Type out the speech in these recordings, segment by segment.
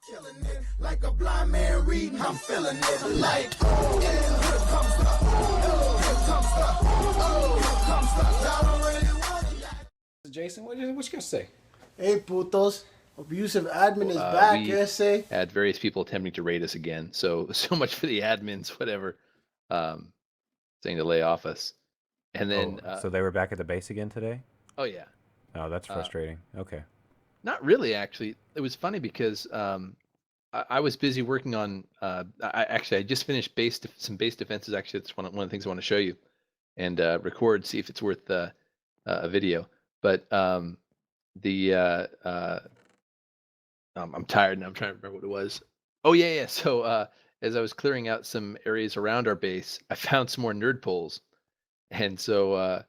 Killing it like a blind man reading. I'm feeling it like, oh, here comes the, oh, here comes the, oh, here comes the. Y'all don't really want it. Jason, what you gonna say? Hey, putos. Abusive admin is back, we had various people attempting to raid us again. So much for the admins, whatever, saying to lay off us. And then, so they were back at the base again today? Oh yeah. Oh, that's frustrating. Okay. Not really, actually. It was funny because I was busy working on. I just finished some base defenses. Actually, that's one of the things I want to show you, and record, see if it's worth a video. But I'm tired and I'm trying to remember what it was. Oh yeah. So as I was clearing out some areas around our base, I found some more nerd poles, and so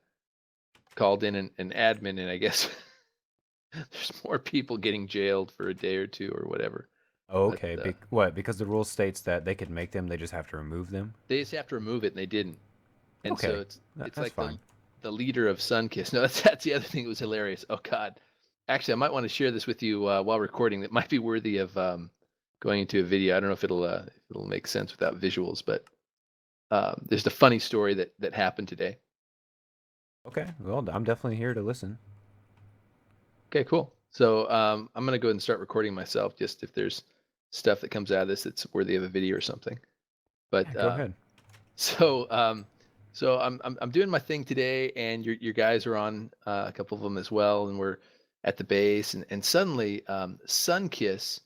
called in an admin, and I guess there's more people getting jailed for a day or two or whatever. Oh, okay. But, what? Because the rule states that they could make them, they just have to remove them? They just have to remove it, and they didn't. And okay. So it's like fine. The leader of Sunkiss. No, that's the other thing that was hilarious. Oh God. Actually, I might want to share this with you while recording. That might be worthy of going into a video. I don't know if it'll make sense without visuals, but there's a funny story that happened today. Okay, well, I'm definitely here to listen. Okay, cool. So I'm gonna go ahead and start recording myself, just if there's stuff that comes out of this that's worthy of a video or something. But yeah, go ahead. So I'm doing my thing today, and your guys are on, a couple of them as well, and we're at the base, and suddenly Sunkiss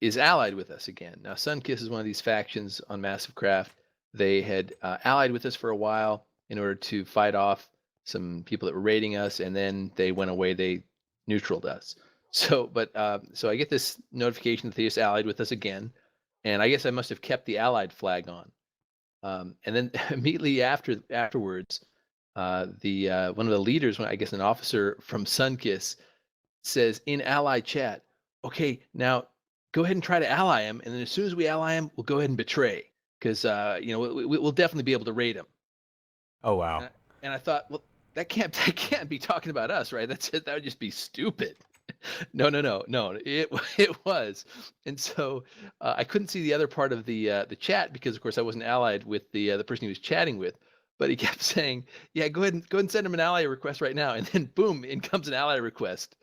is allied with us again. Now Sunkiss is one of these factions on Massivecraft. They had allied with us for a while in order to fight off some people that were raiding us, and then they went away. They neutraled us. So I get this notification that they just allied with us again, and I guess I must have kept the allied flag on. And then immediately afterwards, one of the leaders, I guess an officer from Sunkiss, says in ally chat, "Okay, now go ahead and try to ally him, and then as soon as we ally him, we'll go ahead and betray, because we'll definitely be able to raid him." Oh wow! And I thought, well, that can't be talking about us, right? That would just be stupid. No. It was, and so I couldn't see the other part of the chat because, of course, I wasn't allied with the person he was chatting with. But he kept saying, "Yeah, go ahead and send him an ally request right now." And then boom, in comes an ally request.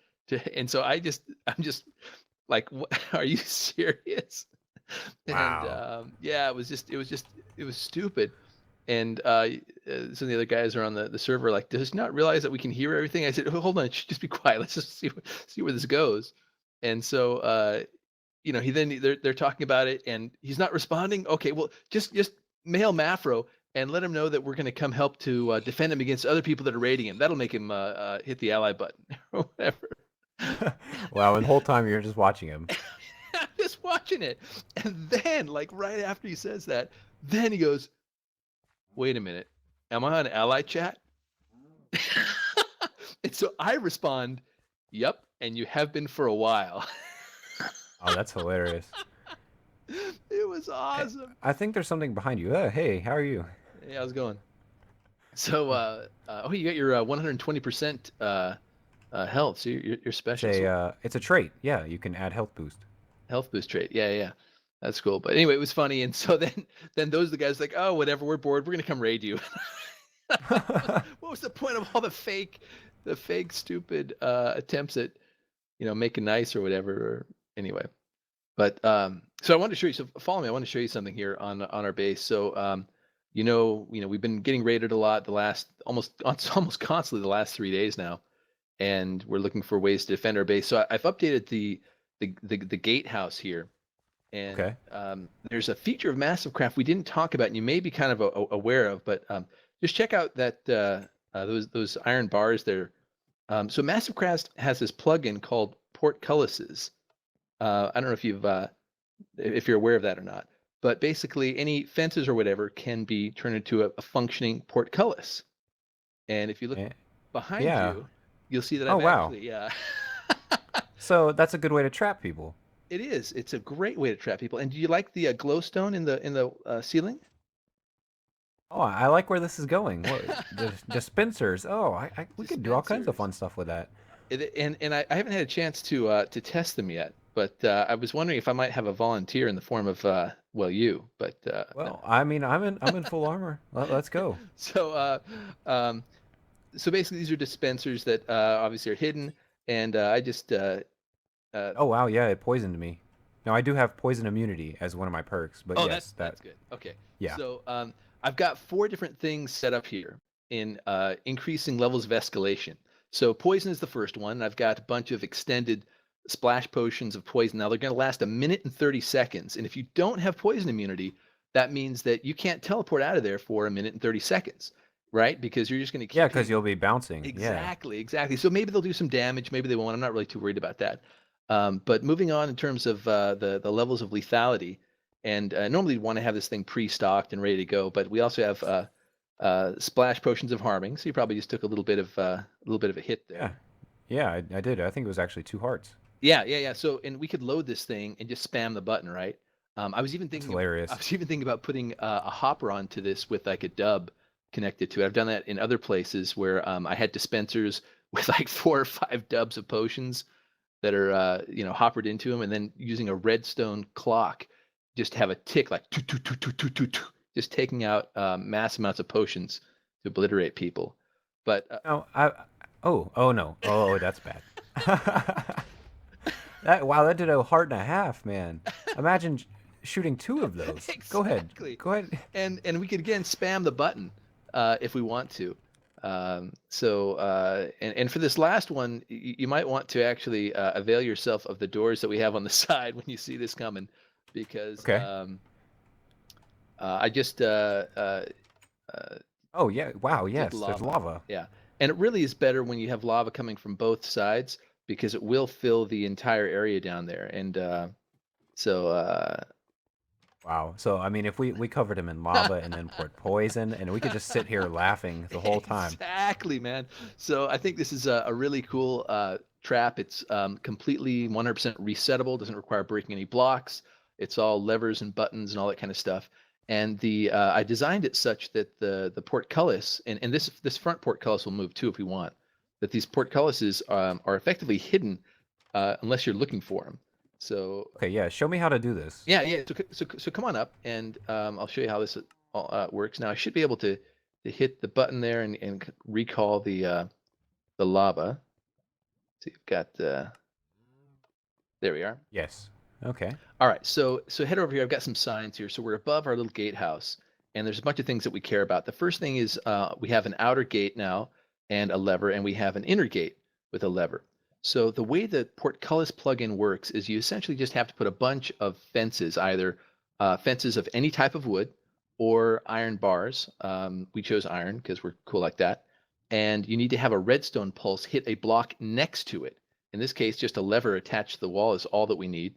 And so I'm just like, what, are you serious? Wow. And yeah, it was stupid. And some of the other guys are on the server like, does he not realize that we can hear everything? I said, oh, hold on, just be quiet. Let's just see where this goes. And so they're talking about it, and he's not responding. Okay, well, just mail Mafro and let him know that we're going to come help to defend him against other people that are raiding him. That'll make him hit the ally button or whatever. Wow, and the whole time you're just watching him. I'm just watching it. And then, like, right after he says that, then he goes, wait a minute, am I on ally chat? And so I respond, yep, and you have been for a while. Oh, that's hilarious. It was awesome. I think there's something behind you. Hey, how are you? Hey, how's it going? So, you got your 120% health, so you're special. It's a trait. Yeah, you can add health boost. Health boost trait. Yeah. That's cool. But anyway, it was funny. And so then those are the guys like, oh, whatever, we're bored. We're going to come raid you. What was the point of all the fake stupid attempts at, making nice or whatever? Or anyway. But so I wanted to show you. So follow me. I want to show you something here on our base. So we've been getting raided a lot the last almost constantly the last 3 days now, and we're looking for ways to defend our base. So I've updated the gatehouse here, and okay. There's a feature of Massivecraft we didn't talk about, and you may be kind of aware of, but just check out that those iron bars there. So Massivecraft has this plugin called Portcullises. I don't know if you're aware of that or not, but basically any fences or whatever can be turned into a functioning portcullis. And if you look behind you, you'll see that actually. So that's a good way to trap people. It is. It's a great way to trap people. And do you like the glowstone in the ceiling? Oh, I like where this is going. The dispensers. Oh, we could do all kinds of fun stuff with that. And I haven't had a chance to test them yet. but I was wondering if I might have a volunteer in the form of well, you. But Well, I mean, I'm in full armor. Let's go. so so basically, these are dispensers that obviously are hidden, and I just Oh wow, yeah, it poisoned me. Now I do have poison immunity as one of my perks, but oh, yes, that's good. Okay, yeah. so I've got 4 different things set up here in increasing levels of escalation. So poison is the first one. I've got a bunch of extended splash potions of poison. Now they're going to last 1 minute and 30 seconds, and if you don't have poison immunity, that means that you can't teleport out of there for 1 minute and 30 seconds, right? Because you're just going to Yeah, keep because hitting. you'll be bouncing. Yeah. Exactly. So maybe they'll do some damage, maybe they won't. I'm not really too worried about that. But moving on in terms of the levels of lethality, and normally we want to have this thing pre-stocked and ready to go, but we also have splash potions of harming. So you probably just took a little bit of a hit Yeah. there. Yeah, I did. I think it was actually 2 hearts. Yeah. So and we could load this thing and just spam the button, right? I was even That's thinking hilarious. I was even thinking about putting a hopper onto this with like a dub connected to it. I've done that in other places where I had dispensers with like 4 or 5 dubs of potions that are hoppered into them, and then using a redstone clock, just have a tick like toot, toot, toot, toot, toot, toot, toot, just taking out mass amounts of potions to obliterate people. But No, oh no. Oh, that's bad. Wow, that did a heart and a half, man. Imagine shooting 2 of those. Go ahead. exactly, Go ahead. and we could again spam the button if we want to. And for this last one, you might want to actually avail yourself of the doors that we have on the side when you see this coming, because Okay. I just Oh yeah. Wow, did yes, there's lava. Yeah, and it really is better when you have lava coming from both sides because it will fill the entire area down there. And so Wow. So I mean, if we covered him in lava and then poured poison, and we could just sit here laughing the whole time. exactly, man. So I think this is a really cool trap. It's completely 100% resettable. Doesn't require breaking any blocks. It's all levers and buttons and all that kind of stuff. And the I designed it such that the portcullis and this front portcullis will move too if we want. That these portcullises are effectively hidden unless you're looking for them. So Okay, yeah. Show me how to do this. yeah. So come on up, and I'll show you how this all works. Now I should be able to hit the button there and recall the lava. So you've got there we are. Yes. Okay. All right, so head over here. I've got some signs here. So we're above our little gatehouse, and there's a bunch of things that we care about. The first thing is we have an outer gate now and a lever, and we have an inner gate with a lever. So the way the Portcullis plugin works is you essentially just have to put a bunch of fences, either fences of any type of wood or iron bars. We chose iron because we're cool like that. And you need to have a redstone pulse hit a block next to it. In this case, just a lever attached to the wall is all that we need.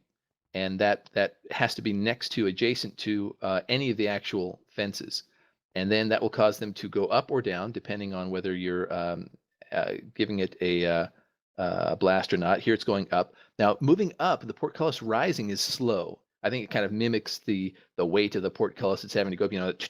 And that has to be next to, adjacent to any of the actual fences. And then that will cause them to go up or down, depending on whether you're giving it a blast or not. Here it's going up. Now, moving up, the portcullis rising is slow. I think it kind of mimics the weight of the portcullis. It's having to go up,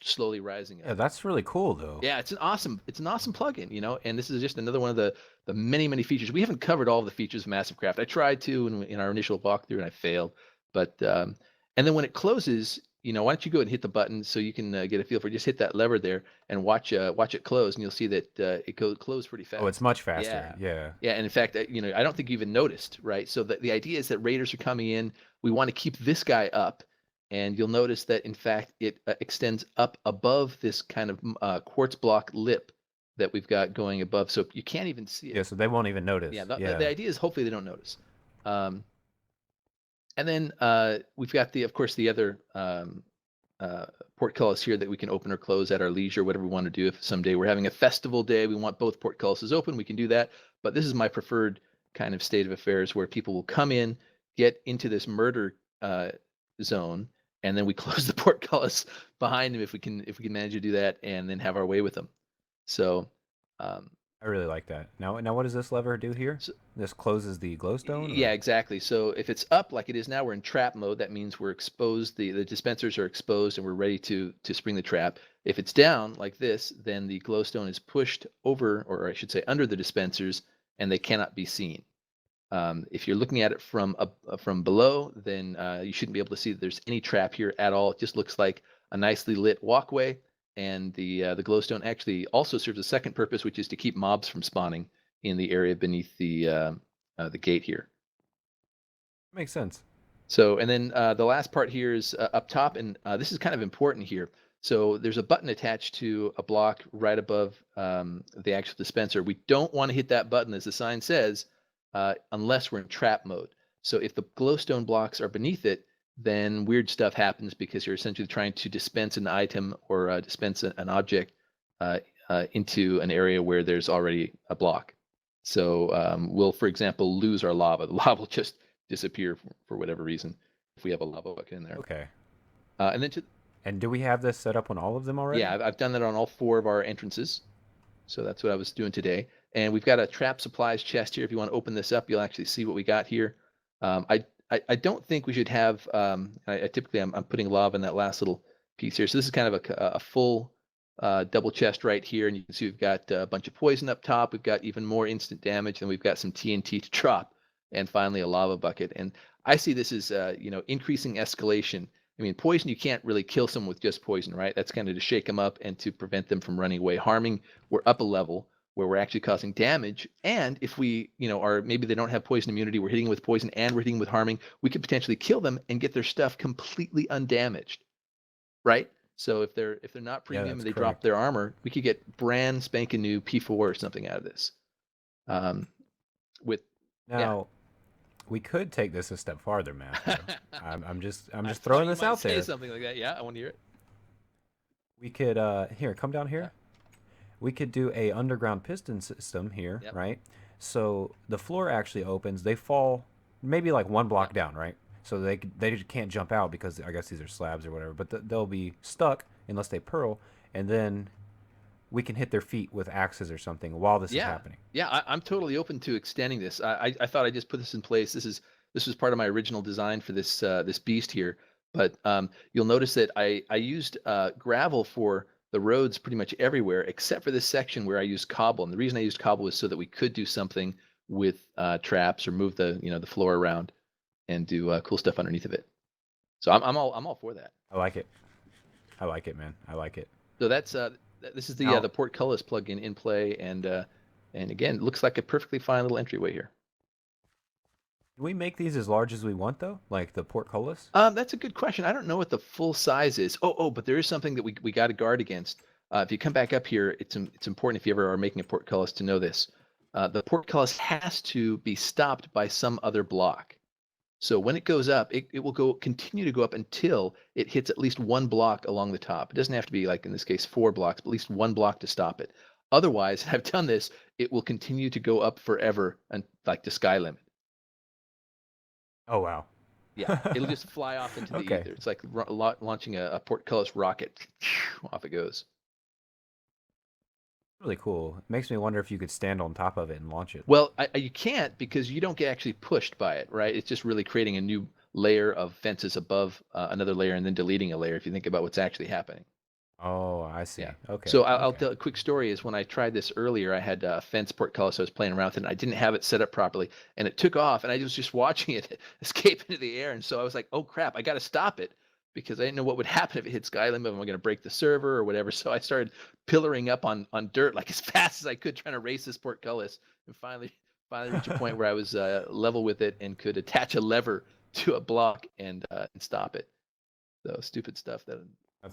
slowly rising up. Yeah, that's really cool though. Yeah, it's an awesome plugin, and this is just another one of the many features. We haven't covered all of the features of Massivecraft. I tried to in our initial walkthrough and I failed. But and then when it closes, why don't you go and hit the button so you can get a feel for it. Just hit that lever there and watch it close, and you'll see that it close pretty fast. Oh, it's much faster. Yeah. Yeah, and in fact, I don't think you even noticed, right? So the idea is that raiders are coming in. We want to keep this guy up, and you'll notice that in fact it extends up above this kind of quartz block lip that we've got going above, so you can't even see it. Yeah, so they won't even notice. Yeah, the idea is hopefully they don't notice. And then we've got of course the other portcullis here that we can open or close at our leisure, whatever we want to do. If someday we're having a festival day, we want both portcullises open, we can do that. But this is my preferred kind of state of affairs, where people will come in, get into this murder zone, and then we close the portcullis behind them if we can manage to do that, and then have our way with them. So I really like that. Now what does this lever do here? This closes the glowstone? Yeah, exactly. So if it's up like it is now, we're in trap mode. That means we're exposed. The dispensers are exposed, and we're ready to spring the trap. If it's down like this, then the glowstone is pushed over, or I should say under the dispensers, and they cannot be seen. If you're looking at it from below, then you shouldn't be able to see that there's any trap here at all. It just looks like a nicely lit walkway, and the glowstone actually also serves a second purpose, which is to keep mobs from spawning in the area beneath the gate here. Makes sense. So, and then the last part here is up top, and this is kind of important here. So there's a button attached to a block right above the actual dispenser. We don't want to hit that button, as the sign says, unless we're in trap mode. So if the glowstone blocks are beneath it, then weird stuff happens because you're essentially trying to dispense an item or dispense an object into an area where there's already a block. So we'll, for example, lose our lava. The lava will just disappear for whatever reason if we have a lava bucket in there. Okay. And then And do we have this set up on all of them already? yeah, I've done that on all 4 of our entrances. So that's what I was doing today. And we've got a trap supplies chest here. If you want to open this up, you'll actually see what we got here. I don't think we should have. Typically I'm putting lava in that last little piece here. So this is kind of a full double chest right here, and you can see we've got a bunch of poison up top. We've got even more instant damage, and we've got some TNT to drop, and finally a lava bucket. And I see this as increasing escalation. I mean, poison, you can't really kill someone with just poison, right? That's kind of to shake them up and to prevent them from running away. Harming, we're up a level where we're actually causing damage. And if we, are maybe they don't have poison immunity, we're hitting with poison and we're hitting with harming, we could potentially kill them and get their stuff completely undamaged, right? So if they're not premium and they drop their armor, we could get brand spanking new P4 or something out of this. We could take this a step farther, Mafro. I'm just throwing this out there. Something like that. Yeah, I want to hear it. We could here, come down here. Yeah. We could do a underground piston system here, yep. Right? So the floor actually opens. They fall maybe like 1 block down, right? So they can't jump out because I guess these are slabs or whatever. But they'll be stuck unless they purl, and then we can hit their feet with axes or something while this is happening. Yeah, I'm totally open to extending this. I thought I just put this in place. This was part of my original design for this this beast here. But you'll notice that I used gravel for the roads pretty much everywhere except for this section where I used cobble. And the reason I used cobble was so that we could do something with traps or move the the floor around and do cool stuff underneath of it. So I'm all for that. I like it. I like it, man. I like it. So that's this is the Portcullis plugin in play, and again, it looks like a perfectly fine little entryway here. Can we make these as large as we want, though? Like the Portcullis? That's a good question. I don't know what the full size is. But there is something that we got to guard against. If you come back up here, it's important if you ever are making a Portcullis to know this. The Portcullis has to be stopped by some other block. So when it goes up, it will continue to go up until it hits at least 1 block along the top. It doesn't have to be, like in this case, 4 blocks, but at least 1 block to stop it. Otherwise, and I've done this, it will continue to go up forever and like the sky limit. Oh, wow. Yeah, it'll just fly off into the ether. It's like launching a Portcullis rocket. Off it goes. Really cool. It makes me wonder if you could stand on top of it and launch it. Well, you can't because you don't get actually pushed by it, right? It's just really creating a new layer of fences above another layer and then deleting a layer if you think about what's actually happening. Oh, I see. Yeah. Okay. So I'll tell a quick story is when I tried this earlier, I had a fence Portcullis I was playing around with, and I didn't have it set up properly, and it took off, and I was just watching it escape into the air, and so I was like, oh crap, I got to stop it because I didn't know what would happen if it hit sky limit. Am I going to break the server or whatever? So I started pillaring up on dirt like as fast as I could, trying to race this Portcullis, and finally reached a point where I was level with it and could attach a lever to a block and stop it. So stupid stuff that.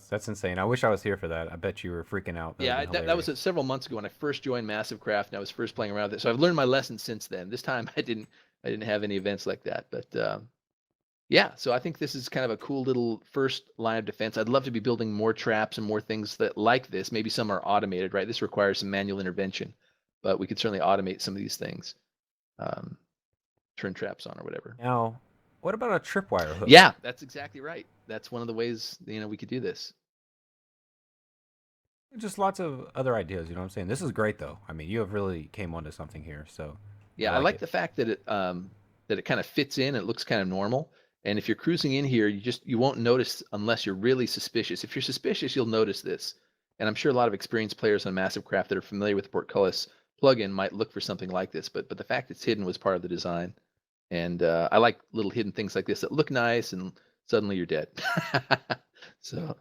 That's insane. I wish I was here for that. I bet you were freaking out. That was several months ago when I first joined Massivecraft and I was first playing around with it. So I've learned my lesson since then. This time I didn't have any events like that. But yeah, so I think this is kind of a cool little first line of defense. I'd love to be building more traps and more things that like this. Maybe some are automated, right? This requires some manual intervention, but we could certainly automate some of these things. Turn traps on or whatever. Now, what about a tripwire hook? Yeah, that's exactly right. That's one of the ways we could do this. Just lots of other ideas, you know what I'm saying? This is great though. I mean, you have really came onto something here. So yeah, I like the fact that it kind of fits in. It looks kind of normal. And if you're cruising in here, you won't notice unless you're really suspicious. If you're suspicious, you'll notice this. And I'm sure a lot of experienced players on Massivecraft that are familiar with the Portcullis plugin might look for something like this. But the fact it's hidden was part of the design. And I like little hidden things like this that look nice, and suddenly you're dead. So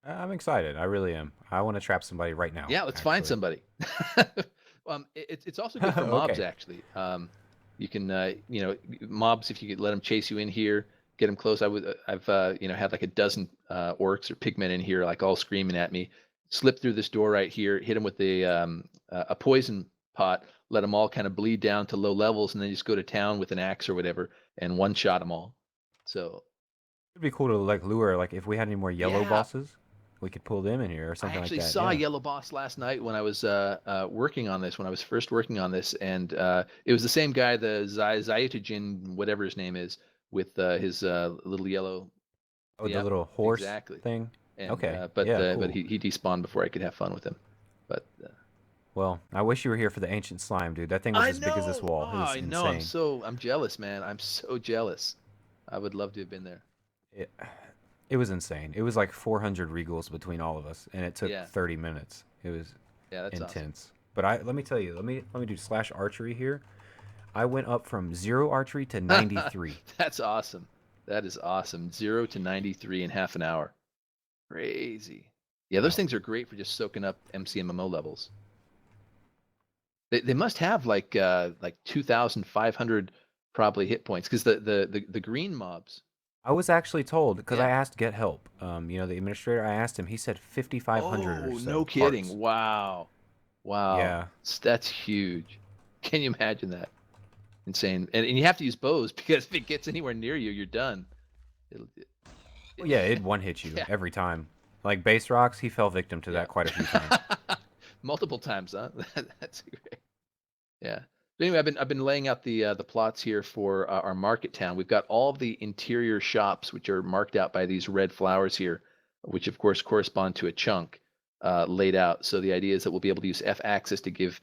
I'm excited. I really am. I want to trap somebody right now. yeah, let's find Actually. somebody. It's also good for mobs Okay. actually. You can mobs, if you could let them chase you in here, get them close. I've had like a dozen orcs or pigmen in here, like all screaming at me. Slip through this door right here, hit them with a poison pot, let them all kind of bleed down to low levels, and then just go to town with an axe or whatever and one shot them all. So It'd be cool to like lure, like if we had any more yellow yeah, bosses, we could pull them in here or I something like actually that. saw Yeah. Yellow Boss last night when I was working on this, when I was first working on this, and it was the same guy, the Zyatogen, whatever his name is, with his little yellow. Oh, the Yep, little horse exactly. thing. And Okay. but Yeah. but Cool. he despawned before I could have fun with him. But Well, I wish you were here for the ancient slime, dude. That thing was I as big as this know, wall. oh, It was I know, insane. I'm jealous, man. I'm so jealous. I would love to have been there. It, it was insane. It was like 400 regals between all of us, and it took Yeah, 30 minutes. It was yeah, that's awesome. intense. But let me tell you, let me do slash archery here. I went up from 0 archery to 93. That's awesome. That is awesome. 0 to 93 in half an hour. Crazy. Yeah, those Wow. things are great for just soaking up MCMmo levels. They must have like 2,500 probably hit points, because the green mobs. I was actually told because I Yeah. asked get help. The administrator, I asked him. He said 5,500 or Oh, no so kidding. hearts. Wow. Wow. Yeah. That's huge. Can you imagine that? Insane. And you have to use bows, because if it gets anywhere near you, you're done. It'll, Well, yeah, it one hit you yeah. every time. Like base rocks, he fell victim to Yeah. that quite a few times. Multiple times, huh? That's great. Yeah. But anyway, I've been laying out the plots here for our market town. We've got all of the interior shops, which are marked out by these red flowers here, which of course correspond to a chunk laid out. So the idea is that we'll be able to use F axis to give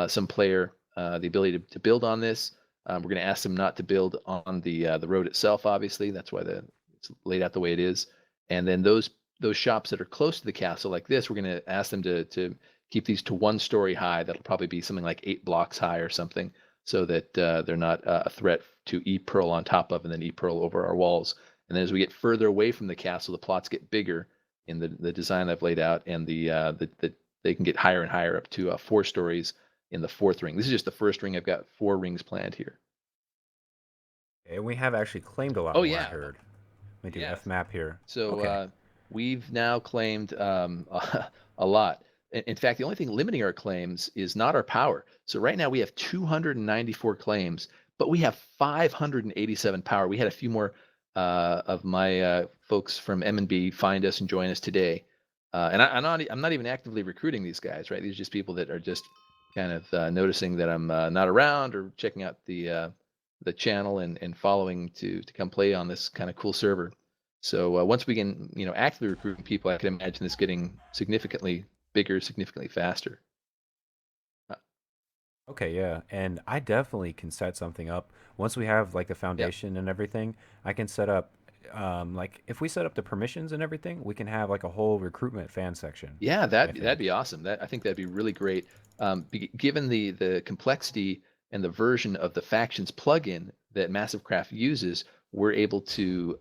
some player the ability to build on this. We're going to ask them not to build on the road itself. Obviously, that's why it's laid out the way it is. And then those shops that are close to the castle, like this, we're going to ask them to keep these to 1 story high. That'll probably be something like 8 blocks high or something, so that they're not a threat to e-pearl on top of and then e-pearl over our walls. And then as we get further away from the castle, the plots get bigger in the design I've laid out, and they can get higher and higher up to 4 stories in the 4th ring. This is just the 1st ring. I've got 4 rings planned here. And we have actually claimed a lot Oh more, yeah, I heard. Let me do yeah. F map here. So Okay. we've now claimed a lot. In fact, the only thing limiting our claims is not our power. So right now we have 294 claims, but we have 587 power. We had a few more of my folks from MMORPG find us and join us today. And I'm not even actively recruiting these guys, right? These are just people that are just kind of noticing that I'm not around, or checking out the channel and following to come play on this kind of cool server. So once we can, actively recruiting people, I can imagine this getting significantly bigger, significantly faster. Okay, yeah. And I definitely can set something up. Once we have like the Yep. foundation and everything, I can set up like if we set up the permissions and everything, we can have like a whole recruitment fan section, Yeah, I that'd think. be awesome. I think that'd be really great. Given the complexity and the version of the factions plugin that Massivecraft uses, we're able to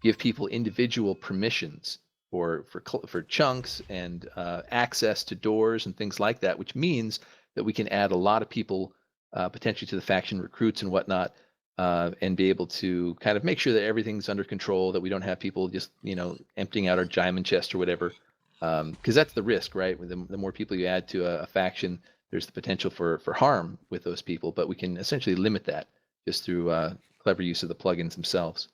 give people individual permissions for chunks and access to doors and things like that, which means that we can add a lot of people potentially to the faction recruits and whatnot, and be able to kind of make sure that everything's under control, that we don't have people just emptying out our diamond chest or whatever, because that's the risk, right? The more people you add to a faction, there's the potential for harm with those people, but we can essentially limit that just through clever use of the plugins themselves.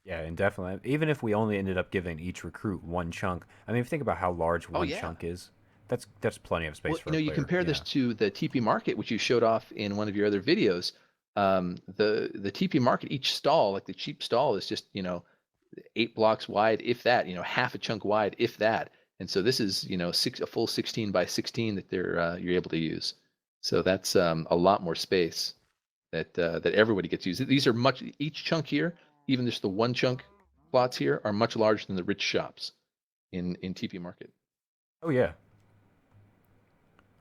Yeah, and definitely, even if we only ended up giving each recruit 1 chunk, I mean, if you think about how large Oh 1 yeah. chunk is, that's plenty of Well, space for a you player. compare this Yeah. to the TP market, which you showed off in one of your other videos. The TP market, each stall, like the cheap stall, is just 8 blocks wide, if that, half a chunk wide, if that. And so this is a full 16 by 16 that you're able to use. So that's a lot more space that everybody gets to use. These are each chunk here, even just the 1 chunk plots here, are much larger than the rich shops in TP market. Oh yeah.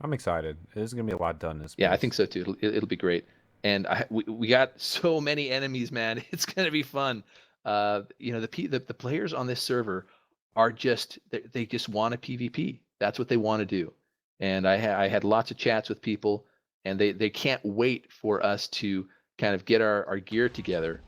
I'm excited. There's gonna be a lot done this. Yeah, I piece. think so too. It'll be great. And we got so many enemies, man. It's gonna be fun. You know, the players on this server are just they just want a PvP. That's what they want to do. And I had lots of chats with people, and they can't wait for us to kind of get our gear together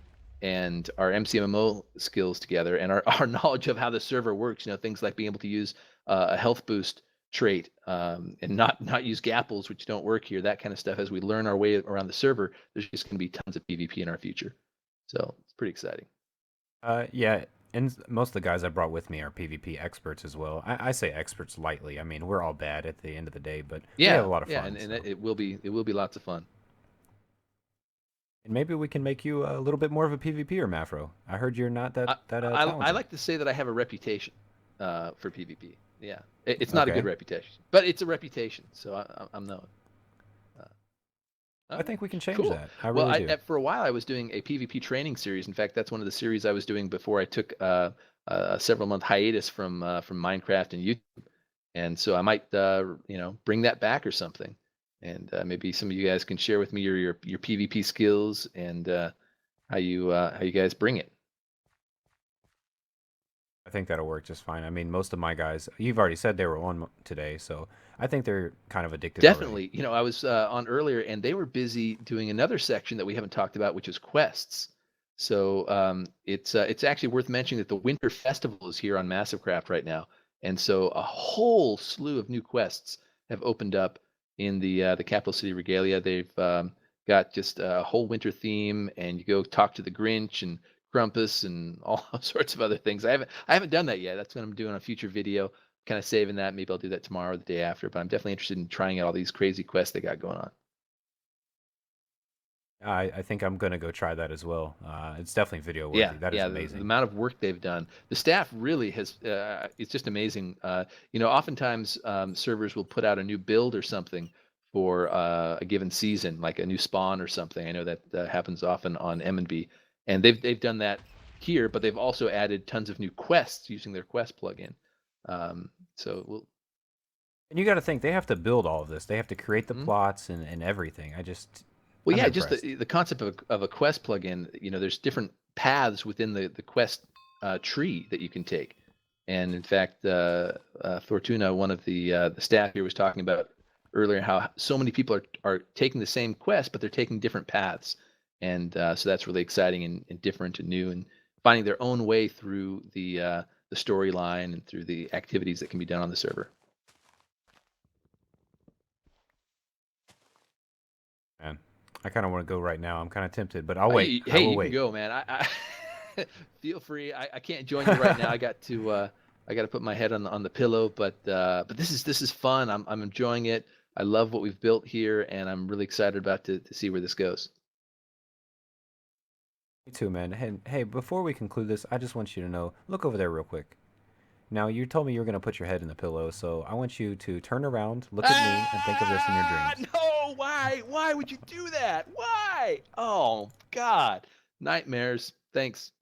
and our MCMmo skills together and our knowledge of how the server works. You know, things like being able to use a health boost trait and not use gapples, which don't work here, that kind of stuff. As we learn our way around the server, there's just going to be tons of PvP in our future. So it's pretty exciting. Yeah, and most of the guys I brought with me are PvP experts as well. I say experts lightly. I mean, we're all bad at the end of the day, but we have a lot of fun. Yeah, and so. it will be lots of fun. And maybe we can make you a little bit more of a PvPer, Mafro. I heard you're not that talented. I like to say that I have a reputation for PvP. Yeah, it's not a Okay. good reputation, but it's a reputation, so I'm known. I think we can change Cool. that. I really do. For a while, I was doing a PvP training series. In fact, that's one of the series I was doing before I took a several-month hiatus from Minecraft and YouTube. And so I might, you know, bring that back or something. And maybe some of you guys can share with me your PvP skills and how you guys bring it. I think that'll work just fine. I mean, most of my guys, you've already said they were on today, so I think they're kind of addicted. Definitely. Already. You know, I was on earlier, and they were busy doing another section that we haven't talked about, which is quests. So it's actually worth mentioning that the Winter Festival is here on Massivecraft right now, and so a whole slew of new quests have opened up in the Capital City Regalia. They've got just a whole winter theme, and you go talk to the Grinch and Grumpus and all sorts of other things. I haven't done that yet. That's what I'm doing on a future video. Kind of saving that. Maybe I'll do that tomorrow or the day after. But I'm definitely interested in trying out all these crazy quests they got going on. I think I'm gonna go try that as well. It's definitely video worthy. Yeah, That is yeah. amazing. The amount of work they've done. The staff really has. It's just amazing. You know, oftentimes servers will put out a new build or something for a given season, like a new spawn or something. I know that happens often on MMORPG, and they've done that here, but they've also added tons of new quests using their quest plugin. So we'll. And you got to think they have to build all of this. They have to create the Mhm. plots and everything. Well, I'm yeah, just impressed. the concept of a quest plugin. You know, there's different paths within the quest tree that you can take, and in fact, Fortuna, one of the staff here, was talking about earlier how so many people are taking the same quest, but they're taking different paths, and so that's really exciting and different and new, and finding their own way through the storyline and through the activities that can be done on the server. Man, I kind of want to go right now. I'm kind of tempted, but I'll wait. Hey, I will you wait. can go, man. I feel free. I can't join you right now. I got to put my head on the pillow, but this is fun. I'm enjoying it. I love what we've built here, and I'm really excited about to see where this goes. Me too, man. Hey, before we conclude this, I just want you to know, look over there real quick. Now, you told me you were going to put your head in the pillow, so I want you to turn around, look at me, and think of this in your dreams. No, why? Why would you do that? Why? Oh, God. Nightmares. Thanks.